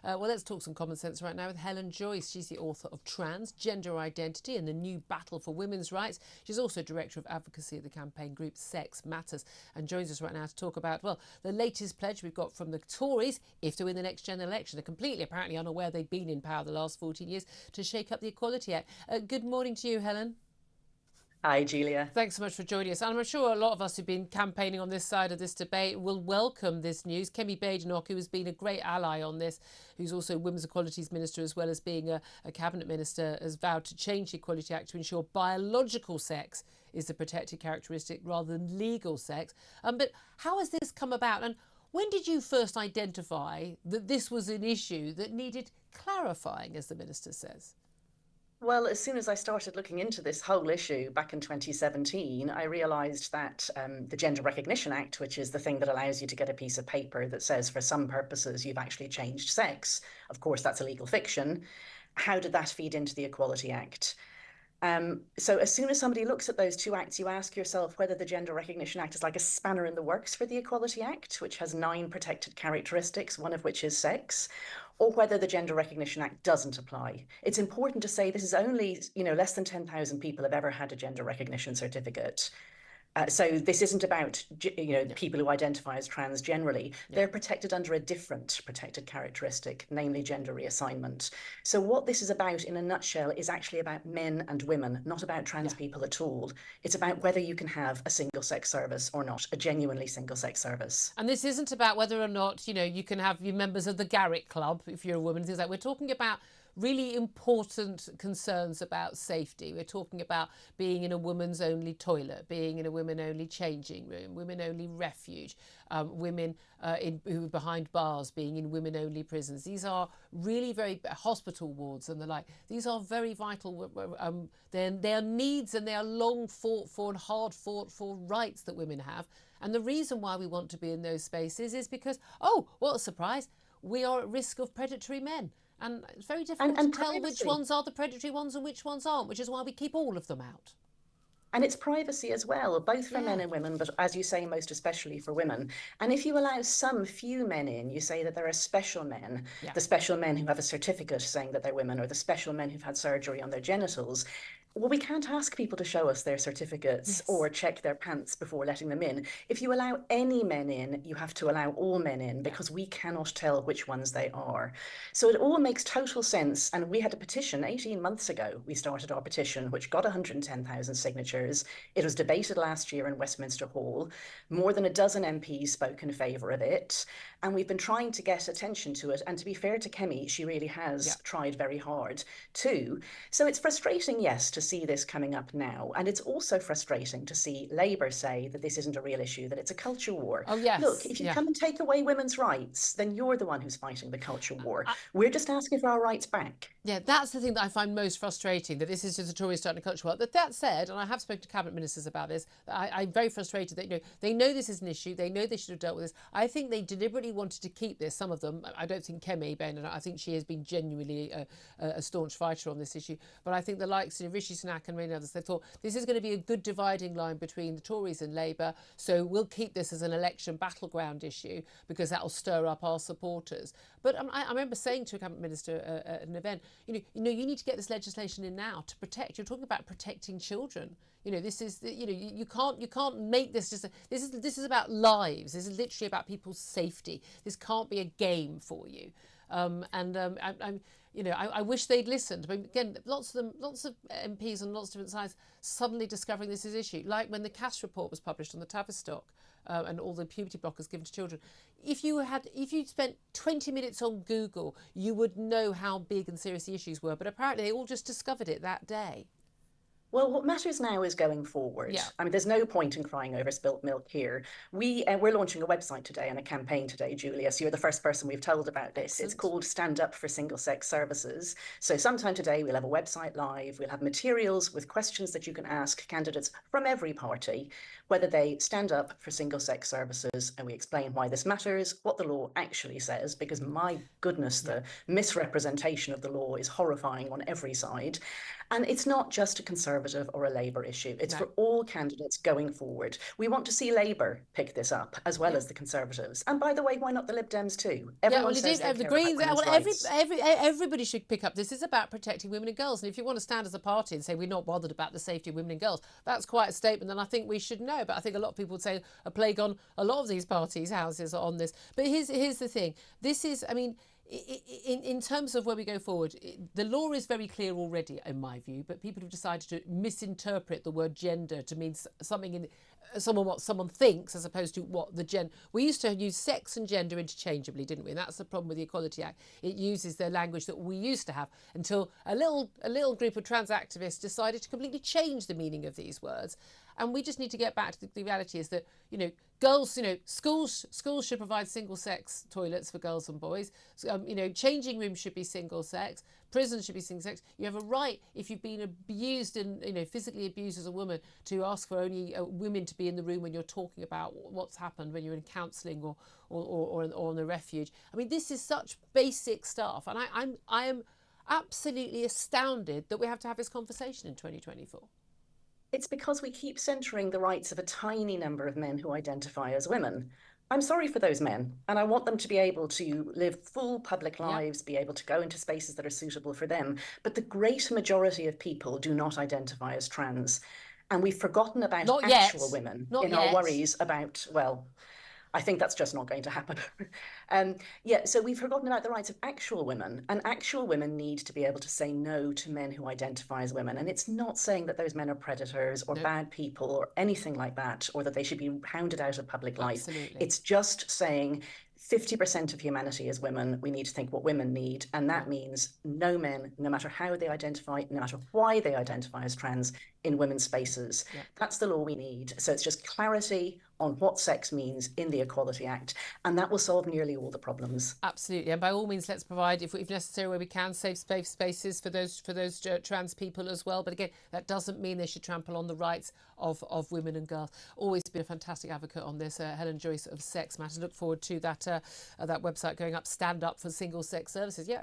Well, let's talk some common sense right now with Helen Joyce. She's the author of Transgender Identity and the New Battle for Women's Rights. She's also director of advocacy at the campaign group Sex Matters and joins us right now to talk about, well, the latest pledge we've got from the Tories, if to win the next general election. They're completely apparently unaware they've been in power the last 14 years to shake up the Equality Act. Good morning to you, Helen. Hi, Julia. Thanks so much for joining us. And I'm sure a lot of us who've been campaigning on this side of this debate will welcome this news. Kemi Badenoch, who has been a great ally on this, who's also Women's Equalities Minister as well as being a Cabinet Minister, has vowed to change the Equality Act to ensure biological sex is the protected characteristic rather than legal sex. But how has this come about? And when did you first identify that this was an issue that needed clarifying, as the Minister says? Well, as soon as I started looking into this whole issue back in 2017, I realised that the Gender Recognition Act, which is the thing that allows you to get a piece of paper that says for some purposes you've actually changed sex, of course, that's a legal fiction. How did that feed into the Equality Act? So as soon as somebody looks at those two acts, you ask yourself whether the Gender Recognition Act is like a spanner in the works for the Equality Act, which has 9 protected characteristics, one of which is sex, or whether the Gender Recognition Act doesn't apply. It's important to say this is only, less than 10,000 people have ever had a gender recognition certificate. So this isn't about people who identify as trans generally. They're protected under a different protected characteristic, namely gender reassignment. So what this is about in a nutshell is actually about men and women, not about trans people at all. It's about whether you can have a single-sex service or not, a genuinely single-sex service. And this isn't about whether or not, you can have your members of the Garrick Club if you're a woman, things like that. We're talking about really important concerns about safety. We're talking about being in a woman's only toilet, being in a women only changing room, women only refuge, women who are behind bars being in women only prisons. These are really very hospital wards and the like. These are very vital. They are needs and they are long fought for and hard fought for rights that women have. And the reason why we want to be in those spaces is because, oh, what a surprise, we are at risk of predatory men. And it's very difficult to tell which ones are the predatory ones and which ones aren't, which is why we keep all of them out. And it's privacy as well, both for men and women, but as you say, most especially for women. And if you allow some few men in, you say that there are special men, the special men who have a certificate saying that they're women, or the special men who've had surgery on their genitals. Well, we can't ask people to show us their certificates or check their pants before letting them in. If you allow any men in, you have to allow all men in because we cannot tell which ones they are. So it all makes total sense. And we had a petition 18 months ago. We started our petition, which got 110,000 signatures. It was debated last year in Westminster Hall. More than a dozen MPs spoke in favour of it. And we've been trying to get attention to it. And to be fair to Kemi, she really has tried very hard too. So it's frustrating, yes, to see this coming up now. And it's also frustrating to see Labour say that this isn't a real issue, that it's a culture war. Oh, yes. Look, if you come and take away women's rights, then you're the one who's fighting the culture war. We're just asking for our rights back. Yeah, that's the thing that I find most frustrating, that this is just the Tories starting a culture war. But that said, and I have spoken to cabinet ministers about this, I'm very frustrated that, they know this is an issue. They know they should have dealt with this. I think they deliberately wanted to keep this, some of them. I don't think Kemi Badenoch, I think she has been genuinely a staunch fighter on this issue. But I think the likes of Rishi Sunak and many others, they thought this is going to be a good dividing line between the Tories and Labour. So we'll keep this as an election battleground issue because that will stir up our supporters. But I remember saying to a cabinet minister at an event, you need to get this legislation in now to protect. You're talking about protecting children. This is, you can't make this just. This is about lives. This is literally about people's safety. This can't be a game for you. I wish they'd listened. But again, lots of MPs on lots of different sides suddenly discovering this is an issue. Like when the Cass report was published on the Tavistock and all the puberty blockers given to children. If you'd spent 20 minutes on Google, you would know how big and serious the issues were. But apparently they all just discovered it that day. Well, what matters now is going forward. I mean, there's no point in crying over spilt milk here. We're launching a website today and a campaign today, Julia. So you're the first person we've told about this. Excellent. It's called Stand Up for Single-Sex Services. So sometime today we'll have a website live. We'll have materials with questions that you can ask candidates from every party, whether they stand up for single-sex services, and we explain why this matters, what the law actually says, because my goodness, the misrepresentation of the law is horrifying on every side. And it's not just a Conservative Conservative or a Labour issue. It's No. for all candidates going forward. We want to see Labour pick this up as well as the Conservatives. And by the way, why not the Lib Dems too? Everyone says they the care Greens. about women's rights. Everybody should pick up. This is about protecting women and girls. And if you want to stand as a party and say we're not bothered about the safety of women and girls, that's quite a statement. And I think we should know. But I think a lot of people would say a plague on a lot of these parties' houses on this. But here's the thing. This is, I mean, in terms of where we go forward, the law is very clear already, in my view, but people have decided to misinterpret the word gender to mean something in what someone thinks as opposed to what the gender. We used to use sex and gender interchangeably, didn't we? And that's the problem with the Equality Act. It uses the language that we used to have until a little group of trans activists decided to completely change the meaning of these words. And we just need to get back to the reality is that, girls, schools should provide single-sex toilets for girls and boys. Changing rooms should be single-sex. Prisons should be single-sex. You have a right, if you've been abused and, physically abused as a woman, to ask for only women to be in the room when you're talking about what's happened when you're in counselling or on a refuge. I mean, this is such basic stuff. And I am absolutely astounded that we have to have this conversation in 2024. It's because we keep centering the rights of a tiny number of men who identify as women. I'm sorry for those men, and I want them to be able to live full public lives, be able to go into spaces that are suitable for them. But the great majority of people do not identify as trans. And we've forgotten about actual women in our worries about, well, I think that's just not going to happen. So we've forgotten about the rights of actual women, and actual women need to be able to say no to men who identify as women. And it's not saying that those men are predators or bad people or anything like that, or that they should be hounded out of public life. It's just saying 50% of humanity is women. We need to think what women need. And that means no men, no matter how they identify, no matter why they identify as trans, in women's spaces. That's the law we need. So it's just clarity on what sex means in the Equality Act, and that will solve nearly all the problems. Absolutely, and by all means, let's provide, if necessary, where we can, safe spaces for those trans people as well. But again, that doesn't mean they should trample on the rights of women and girls. Always been a fantastic advocate on this, Helen Joyce of Sex Matters. Look forward to that website going up. Stand up for single sex services. Yeah.